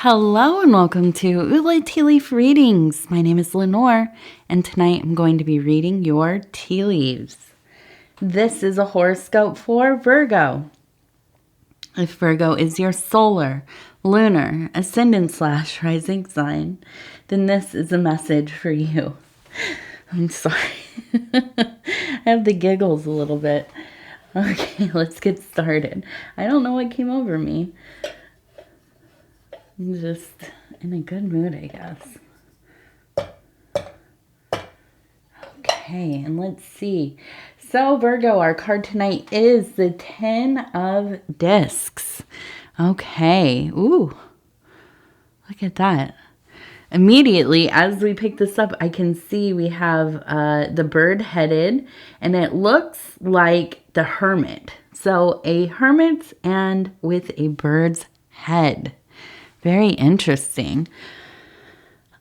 Hello and welcome to Ula Tea Leaf Readings. My name is Lenor, and tonight I'm going to be reading your tea leaves. This is a horoscope for Virgo. If Virgo is your solar, lunar, ascendant/rising sign, then this is a message for you. I'm sorry. I have the giggles a little bit. Okay, let's get started. I don't know what came over me. I'm just in a good mood, I guess. Okay, and let's see. So, Virgo, our card tonight is the 10 of Discs. Okay. Ooh. Look at that. Immediately, as we pick this up, I can see we have the bird headed, and it looks like the hermit. So, a hermit and with a bird's head. Very interesting.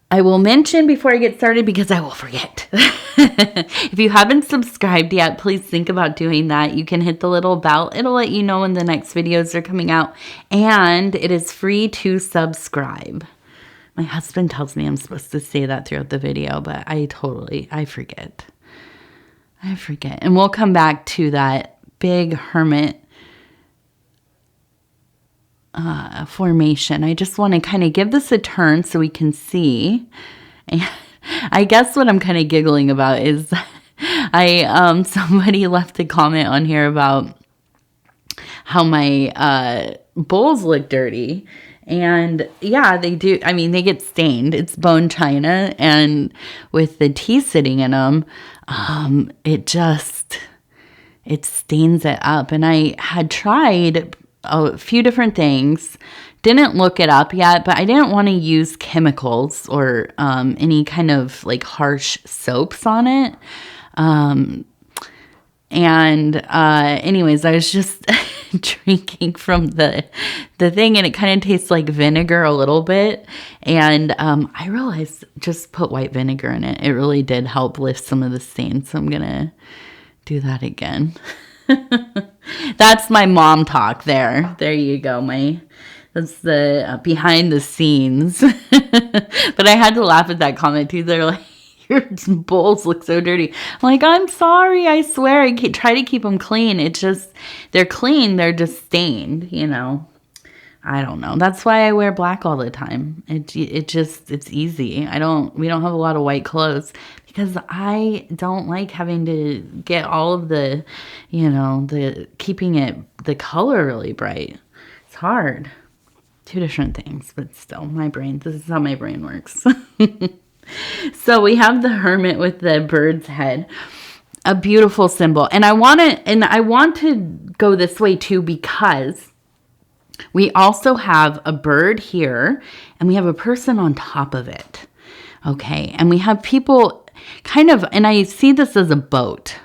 I will mention before I get started because I will forget. If you haven't subscribed yet, please think about doing that. You can hit the little bell. It'll let you know when the next videos are coming out. And it is free to subscribe. My husband tells me I'm supposed to say that throughout the video, but I forget. I forget. And we'll come back to that big hermit formation. I just want to kind of give this a turn so we can see. And I guess what I'm kind of giggling about is somebody left a comment on here about how my bowls look dirty. And yeah, they do. I mean, they get stained. It's bone china, and with the tea sitting in them, it stains it up. And I had tried a few different things, didn't look it up yet, but I didn't want to use chemicals or any kind of like harsh soaps on it. Anyways, I was just drinking from the thing, and it kind of tastes like vinegar a little bit. And I realized just put white vinegar in it. It really did help lift some of the stains. So I'm gonna do that again. That's my mom talk there. There you go. That's the behind the scenes. But I had to laugh at that comment too. They're like, your bowls look so dirty. I'm like, I'm sorry. I swear. I try to keep them clean. They're clean. They're just stained, you know. I don't know. That's why I wear black all the time. It's easy. We don't have a lot of white clothes because I don't like having to get all of the, keeping the color really bright. It's hard. Two different things, but still this is how my brain works. So we have the hermit with the bird's head, a beautiful symbol. And I want to go this way too, because we also have a bird here, and we have a person on top of it. Okay. And we have people and I see this as a boat.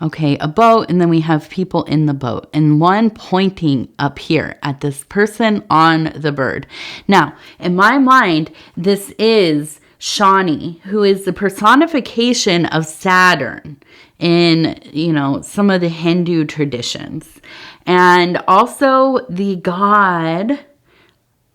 Okay. A boat. And then we have people in the boat, and one pointing up here at this person on the bird. Now, in my mind, this is Shani, who is the personification of Saturn in, some of the Hindu traditions. And also the god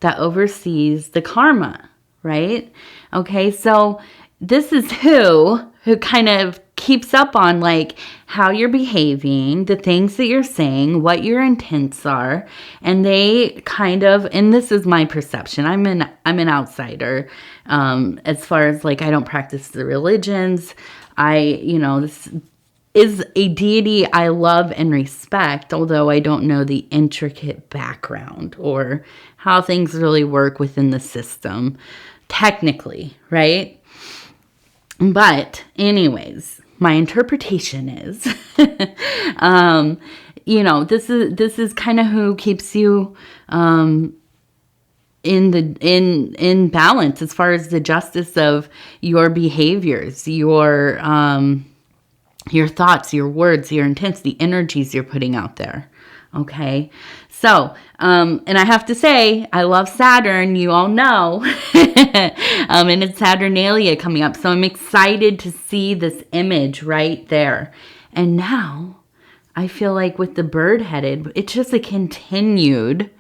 that oversees the karma, right? Okay, so this is who kind of keeps up on like how you're behaving, the things that you're saying, what your intents are, and they and this is my perception. I'm an outsider as far as like I don't practice the religions. This is a deity I love and respect, although I don't know the intricate background or how things really work within the system technically, right? But anyways, my interpretation is, this is kind of who keeps you in balance as far as the justice of your behaviors, your thoughts, your words, your intents, the energies you're putting out there. Okay. So, and I have to say, I love Saturn, you all know, and it's Saturnalia coming up. So I'm excited to see this image right there. And now I feel like with the bird headed, it's just a continued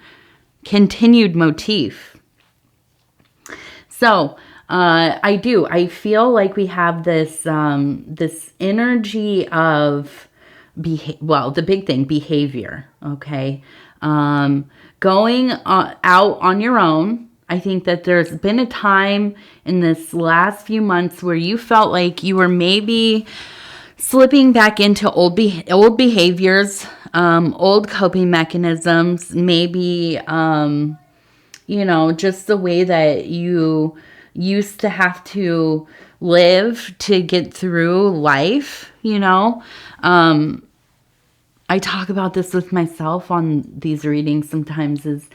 motif. So I feel like we have this this energy of the big thing, behavior. Okay. Going out on your own. I think that there's been a time in this last few months where you felt like you were maybe slipping back into old behaviors, old coping mechanisms, maybe, just the way that you used to have to live to get through life, I talk about this with myself on these readings sometimes, is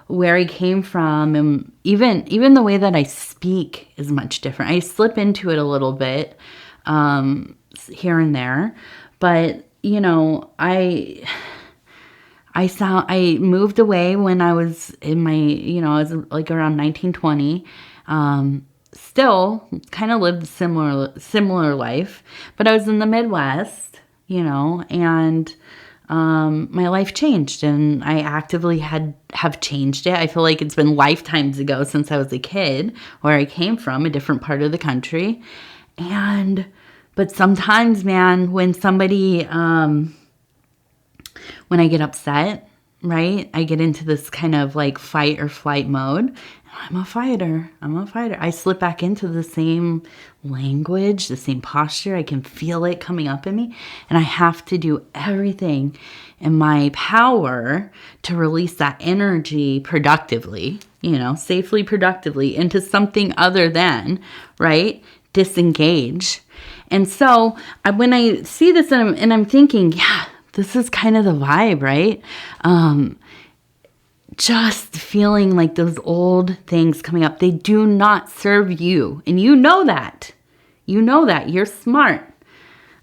where I came from, and even the way that I speak is much different. I slip into it a little bit here and there, but I moved away when I was in my, I was like around 1920. Still kind of lived a similar life, but I was in the Midwest, and my life changed, and I actively have changed it. I feel like it's been lifetimes ago since I was a kid, where I came from, a different part of the country. But sometimes, man, when somebody, when I get upset, right, I get into this kind of like fight or flight mode. I'm a fighter. I slip back into the same language, the same posture. I can feel it coming up in me. And I have to do everything in my power to release that energy productively, safely, productively into something other than, right, disengage. And so when I see this and I'm thinking, yeah, this is kind of the vibe, right? Just feeling like those old things coming up, they do not serve you. And you know that. You're smart.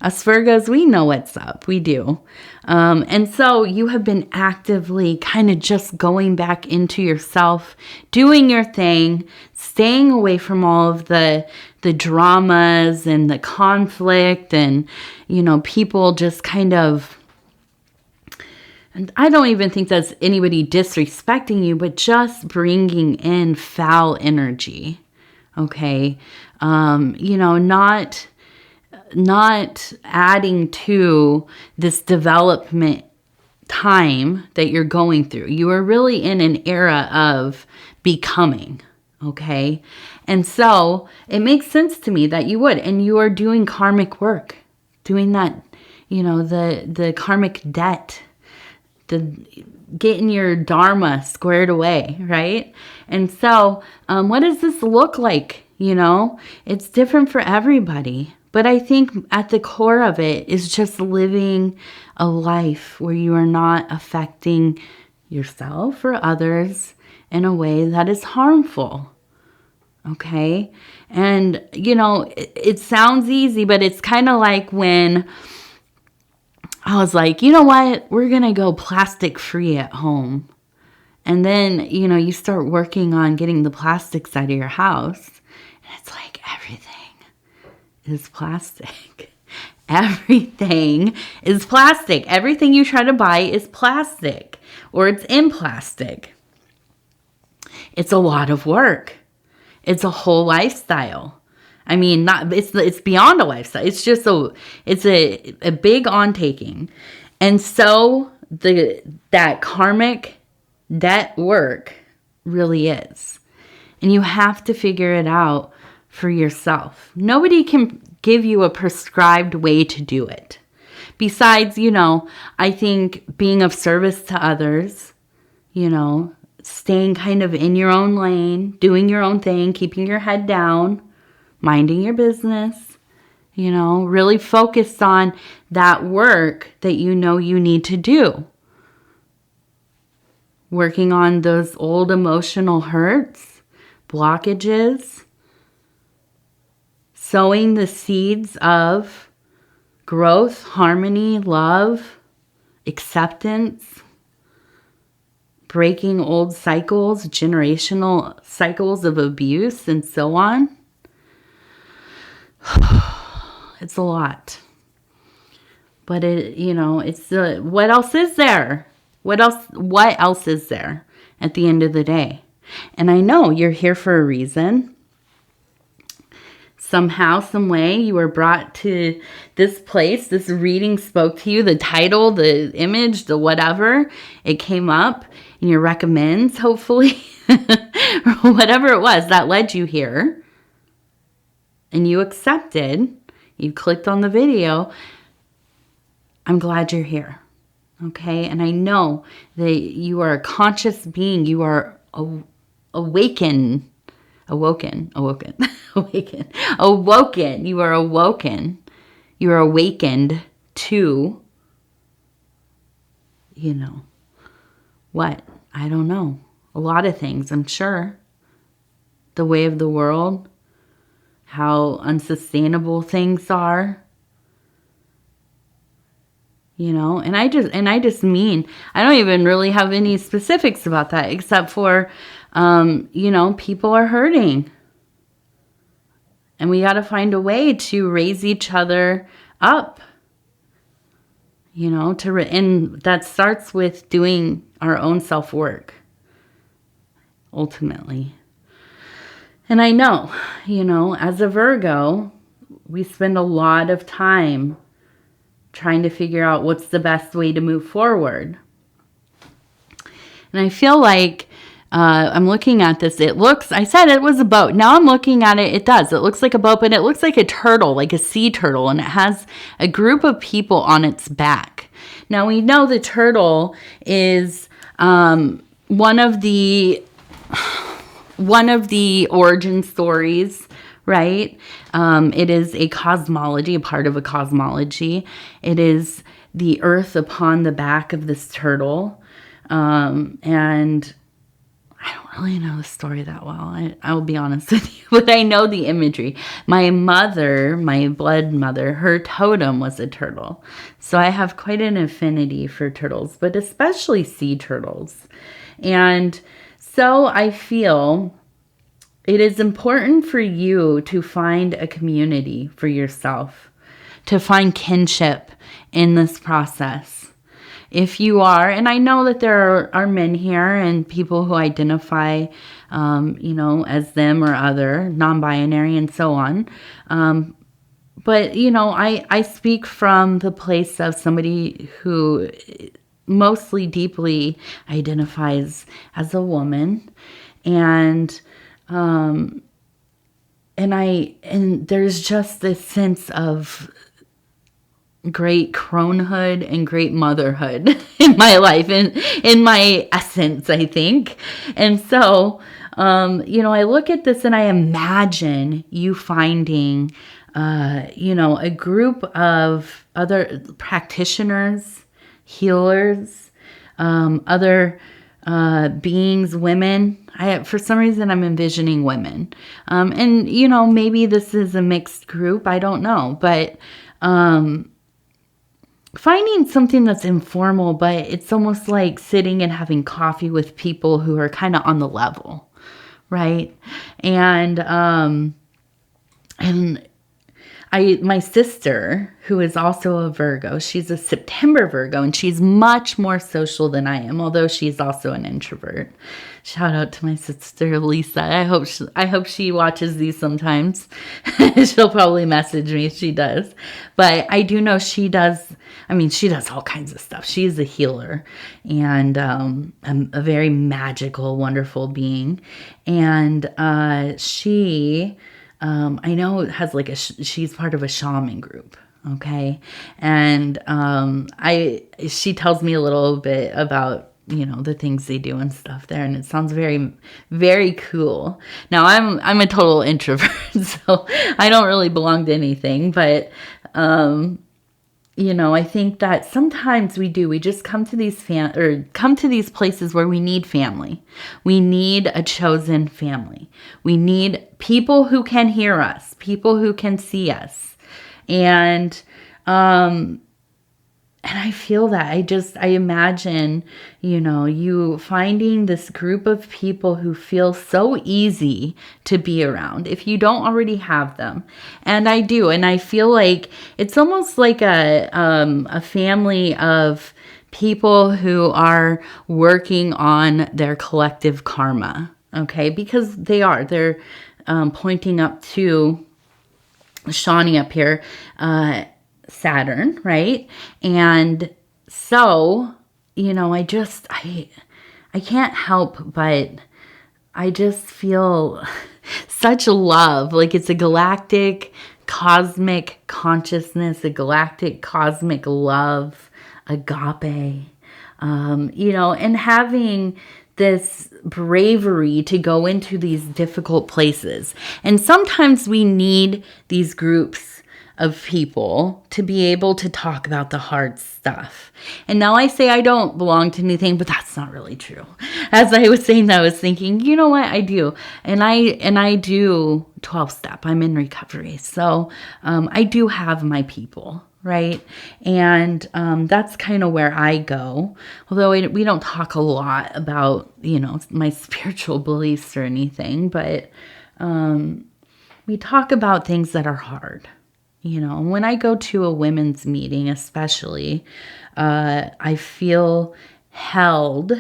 Us Virgos, we know what's up. We do. And so you have been actively kind of just going back into yourself, doing your thing, staying away from all of the dramas and the conflict and, people just kind of, and I don't even think that's anybody disrespecting you, but just bringing in foul energy. Okay. Not adding to this development time that you're going through. You are really in an era of becoming. Okay. And so it makes sense to me that you would, and you are doing karmic work, doing that, the karmic debt, getting your dharma squared away, right? And so what does this look like? It's different for everybody. But I think at the core of it is just living a life where you are not affecting yourself or others in a way that is harmful. Okay? And, it sounds easy, but it's kind of like when I was like, you know what? We're going to go plastic free at home. And then, you start working on getting the plastics out of your house. And it's like everything is plastic. Everything is plastic. Everything you try to buy is plastic, or it's in plastic. It's a lot of work. It's a whole lifestyle. I mean, it's beyond a lifestyle. It's just it's a big on-taking. And so that karmic debt work really is. And you have to figure it out for yourself. Nobody can give you a prescribed way to do it. Besides, I think being of service to others, staying kind of in your own lane, doing your own thing, keeping your head down, minding your business, really focused on that work that you need to do. Working on those old emotional hurts, blockages, sowing the seeds of growth, harmony, love, acceptance, breaking old cycles, generational cycles of abuse, and so on. It's a lot. But it's what else is there? What else is there at the end of the day? And I know you're here for a reason. somehow, some way, you were brought to this place. This reading spoke to you. The title, the image, the whatever, it came up in your recommends, hopefully, or whatever it was that led you here. And you accepted. You clicked on the video. I'm glad you're here. Okay? And I know that you are a conscious being. You are awoken. You are awoken. You are awakened to, what? I don't know. A lot of things, I'm sure. The way of the world. How unsustainable things are. And I just mean, I don't even really have any specifics about that except for, people are hurting. And we got to find a way to raise each other up, and that starts with doing our own self-work, ultimately. And I know, as a Virgo, we spend a lot of time trying to figure out what's the best way to move forward. And I feel like I'm looking at this. I said it was a boat. Now I'm looking at it. It does. It looks like a boat, but it looks like a turtle, like a sea turtle. And it has a group of people on its back. Now we know the turtle is one of the origin stories, right? It is a cosmology, a part of a cosmology. It is the earth upon the back of this turtle. And I don't really know the story that well. I'll be honest with you, but I know the imagery. My mother, my blood mother, her totem was a turtle. So I have quite an affinity for turtles, but especially sea turtles. And so I feel it is important for you to find a community for yourself, to find kinship in this process. If you are, and I know that there are men here and people who identify, as them or other, non-binary and so on. But, I speak from the place of somebody who mostly deeply identifies as a woman. And there's just this sense of great cronehood and great motherhood in my life and in my essence, I think. And so, I look at this and I imagine you finding, a group of other practitioners, healers, other beings, women. For some reason, I'm envisioning women. And, maybe this is a mixed group. I don't know. But finding something that's informal, but it's almost like sitting and having coffee with people who are kind of on the level, right? And my sister, who is also a Virgo, she's a September Virgo, and she's much more social than I am, although she's also an introvert. Shout out to my sister, Lisa. I hope she watches these sometimes. She'll probably message me if she does. But I do know she does all kinds of stuff. She's a healer and a very magical, wonderful being. And she... I know it has she's part of a shaman group. Okay. And, she tells me a little bit about, the things they do and stuff there. And it sounds very, very cool. Now I'm a total introvert, so I don't really belong to anything, but, I think that sometimes we just come to these come to these places where we need family. We need a chosen family. We need people who can hear us, people who can see us. And I feel that I imagine, you finding this group of people who feel so easy to be around if you don't already have them. And I do. And I feel like it's almost like a family of people who are working on their collective karma. Okay. Because they're pointing up to Shawnee up here, Saturn, right? And so, you know, I can't help but I just feel such love. Like it's a galactic, cosmic consciousness, a galactic, cosmic love, agape, you know, and having this bravery to go into these difficult places. And sometimes we need these groups of people to be able to talk about the hard stuff. And now I say I don't belong to anything, but that's not really true. As I was saying that, I was thinking, you know what, I do. And I do 12-step. I'm in recovery. So I do have my people, right? And that's kind of where I go. Although we don't talk a lot about, you know, my spiritual beliefs or anything, but we talk about things that are hard. You know, when I go to a women's meeting, especially, I feel held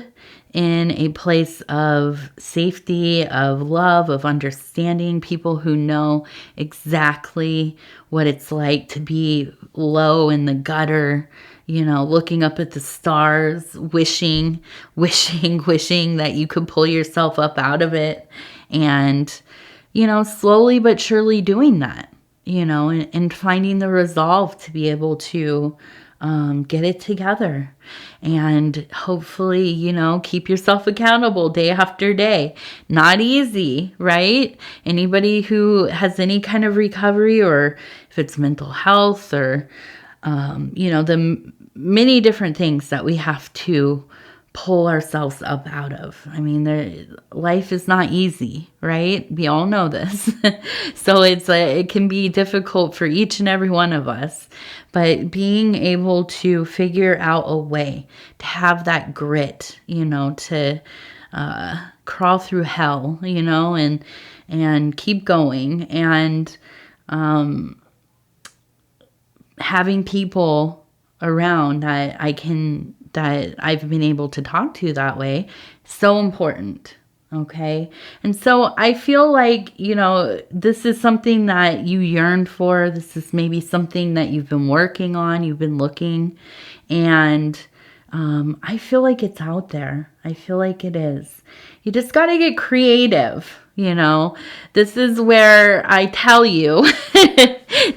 in a place of safety, of love, of understanding, people who know exactly what it's like to be low in the gutter, you know, looking up at the stars, wishing that you could pull yourself up out of it. And, you know, slowly but surely doing that. You know, and finding the resolve to be able to get it together and hopefully, you know, keep yourself accountable day after day. Not easy, right? Anybody who has any kind of recovery, or if it's mental health or, you know, the many different things that we have to pull ourselves up out of. I mean, life is not easy, right? We all know this. So it can be difficult for each and every one of us. But being able to figure out a way to have that grit, you know, to crawl through hell, you know, and keep going, and having people around that I've been able to talk to that way, so important. Okay. And so I feel like, you know, this is something that you yearned for. This is maybe something that you've been working on, you've been looking, and I feel like it's out there. I feel like it is. You just got to get creative. You know, this is where I tell you,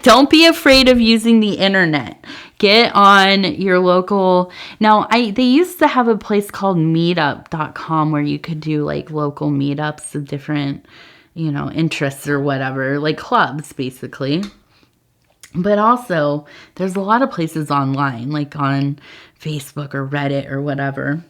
don't be afraid of using the internet. Get on your local. Now, they used to have a place called meetup.com where you could do like local meetups of different, you know, interests or whatever, like clubs basically. But also, there's a lot of places online, like on Facebook or Reddit or whatever,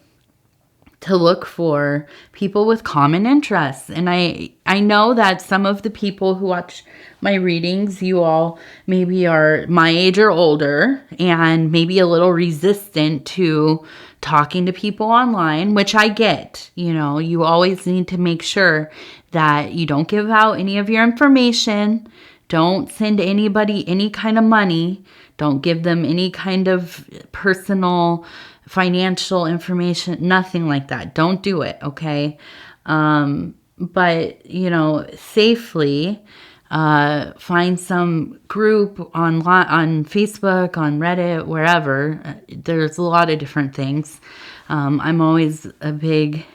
to look for people with common interests. And I know that some of the people who watch my readings, you all maybe are my age or older and maybe a little resistant to talking to people online, which I get. You know, you always need to make sure that you don't give out any of your information. Don't send anybody any kind of money. Don't give them any kind of personal financial information, nothing like that. Don't do it, okay? But, you know, safely find some group online, on Facebook, on Reddit, wherever. There's a lot of different things. I'm always a big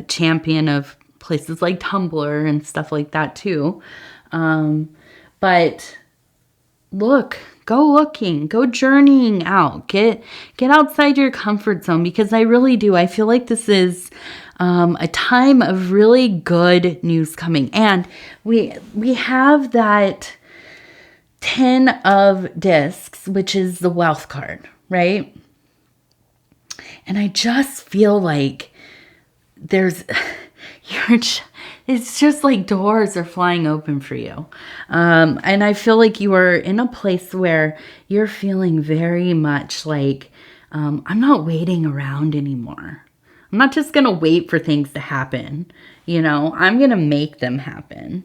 champion of places like Tumblr and stuff like that too. But look, go looking, go journeying out, get outside your comfort zone, because I really do. I feel like this is a time of really good news coming. And we have that 10 of discs, which is the wealth card, right? And I just feel like it's just like doors are flying open for you. And I feel like you are in a place where you're feeling very much like, I'm not waiting around anymore. I'm not just going to wait for things to happen. You know, I'm going to make them happen.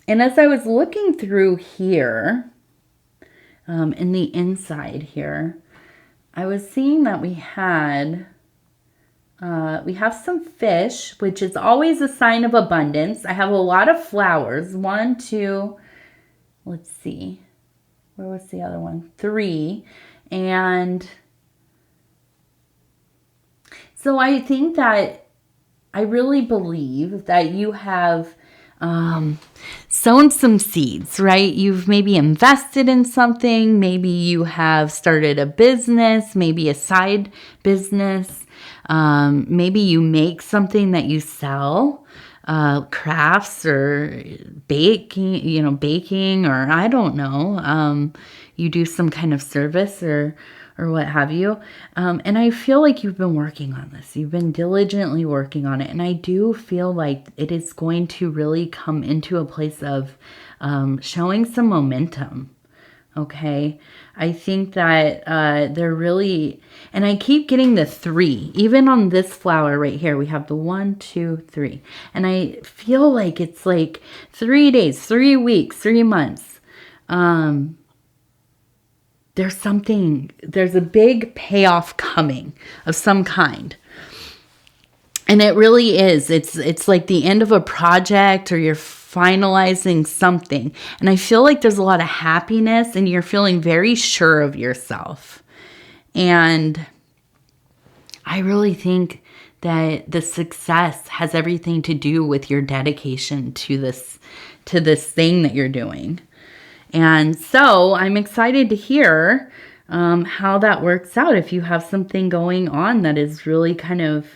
And as I was looking through here, in the inside here, I was seeing that we have some fish, which is always a sign of abundance. I have a lot of flowers. 1, 2, let's see, where was the other one? 3. And so I think that I really believe that you have sown some seeds, right? You've maybe invested in something. Maybe you have started a business, maybe a side business. Maybe you make something that you sell, crafts or baking, or I don't know. You do some kind of service or what have you. And I feel like you've been working on this. You've been diligently working on it. And I do feel like it is going to really come into a place of showing some momentum. Okay. I think that they're really, and I keep getting the 3. Even on this flower right here, we have the 1, 2, 3. And I feel like it's like 3 days, 3 weeks, 3 months. There's a big payoff coming of some kind. And it really is. It's like the end of a project, or you're finalizing something. And I feel like there's a lot of happiness and you're feeling very sure of yourself. And I really think that the success has everything to do with your dedication to this thing that you're doing. And so I'm excited to hear how that works out if you have something going on that is really kind of,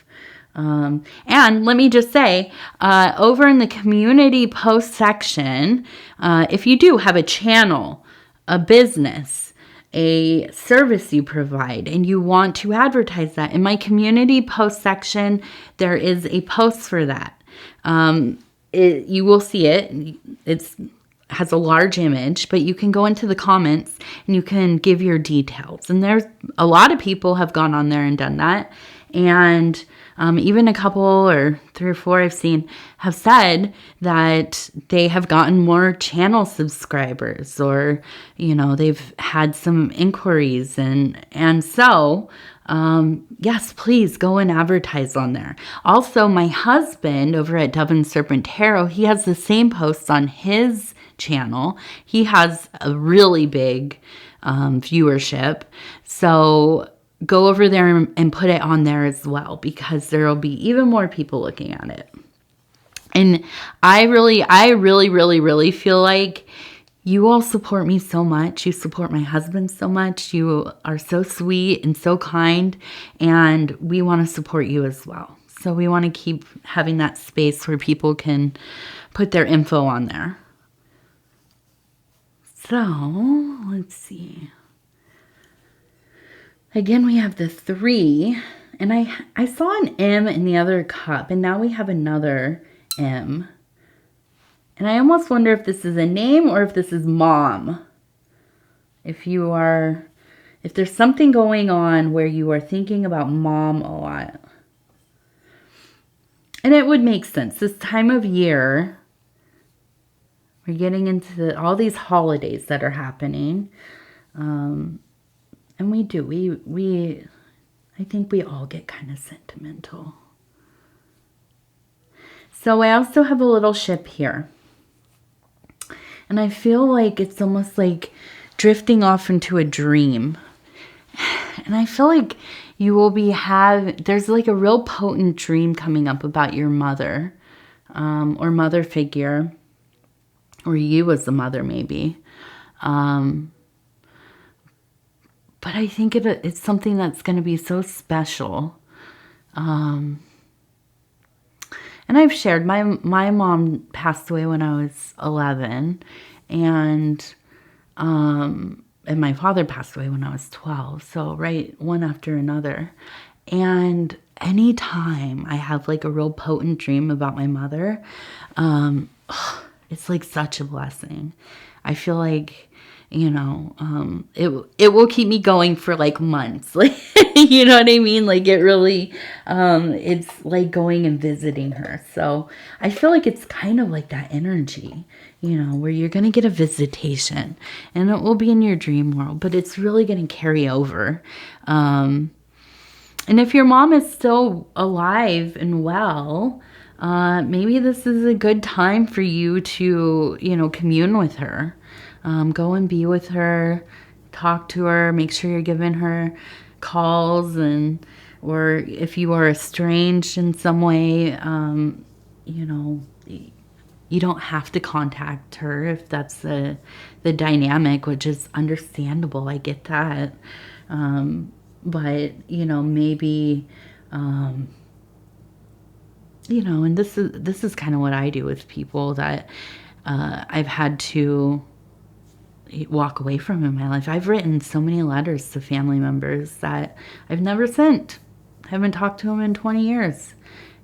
and let me just say, over in the community post section, if you do have a channel, a business, a service you provide, and you want to advertise that, in my community post section, there is a post for that. You will see it. It's has a large image, but you can go into the comments and you can give your details. And there's a lot of people have gone on there and done that. And even a couple or 3 or 4 I've seen have said that they have gotten more channel subscribers, or, they've had some inquiries. And so, yes, please go and advertise on there. Also, my husband over at Dove and Serpent Tarot, he has the same posts on his channel. He has a really big viewership. So go over there and put it on there as well, because there will be even more people looking at it. And I really, really feel like you all support me so much. You support my husband so much. You are so sweet and so kind, and we want to support you as well. So we want to keep having that space where people can put their info on there. So let's see. Again, we have the 3, and I saw an M in the other cup, and now we have another M. And I almost wonder if this is a name or if this is mom. If there's something going on where you are thinking about mom a lot. And it would make sense. This time of year, we're getting into all these holidays that are happening. And I think we all get kind of sentimental. So I also have a little ship here. And I feel like it's almost like drifting off into a dream. And I feel like you will there's like a real potent dream coming up about your mother, or mother figure, or you as the mother maybe. But I think it's something that's going to be so special. And I've shared, my mom passed away when I was 11, and my father passed away when I was 12. So right, one after another. And anytime I have like a real potent dream about my mother, it's like such a blessing. I feel like, it will keep me going for like months. Like, you know what I mean? Like it really, it's like going and visiting her. So I feel like it's kind of like that energy, where you're going to get a visitation and it will be in your dream world, but it's really going to carry over. And if your mom is still alive and well, maybe this is a good time for you to, commune with her. Go and be with her, talk to her, make sure you're giving her calls, or if you are estranged in some way, you know, you don't have to contact her if that's the dynamic, which is understandable. I get that. But, you know, maybe, you know, and this is kind of what I do with people that I've had to walk away from in my life. I've written so many letters to family members that I've never sent. I haven't talked to them in 20 years.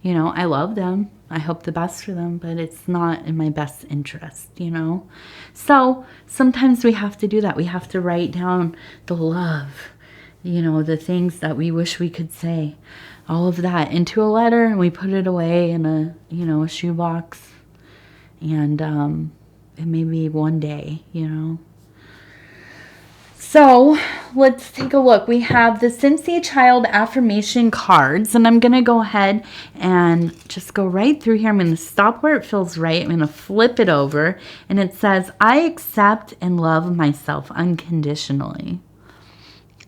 You know, I love them. I hope the best for them, but it's not in my best interest, you know? So sometimes we have to do that. We have to write down the love, you know, the things that we wish we could say, all of that into a letter, and we put it away in a, you know, a shoebox. And maybe one day, you know. So let's take a look. We have the Cincy Child affirmation cards, and I'm going to go ahead and just go right through here. I'm going to stop where it feels right. I'm going to flip it over, and it says, I accept and love myself unconditionally.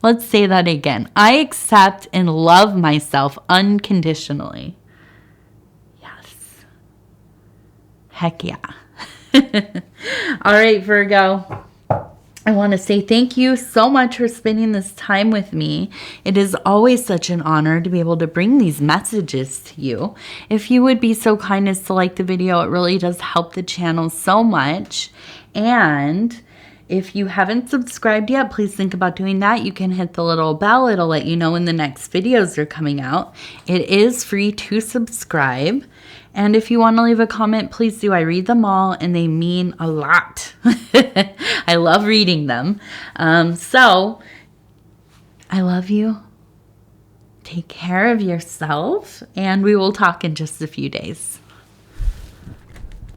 Let's say that again. I accept and love myself unconditionally. Yes. Heck yeah. All right, Virgo. I want to say thank you so much for spending this time with me. It is always such an honor to be able to bring these messages to you. If you would be so kind as to like the video, it really does help the channel so much. And if you haven't subscribed yet, please think about doing that. You can hit the little bell. It'll let you know when the next videos are coming out. It is free to subscribe. And if you want to leave a comment, please do. I read them all, and they mean a lot. I love reading them. So I love you. Take care of yourself, and we will talk in just a few days.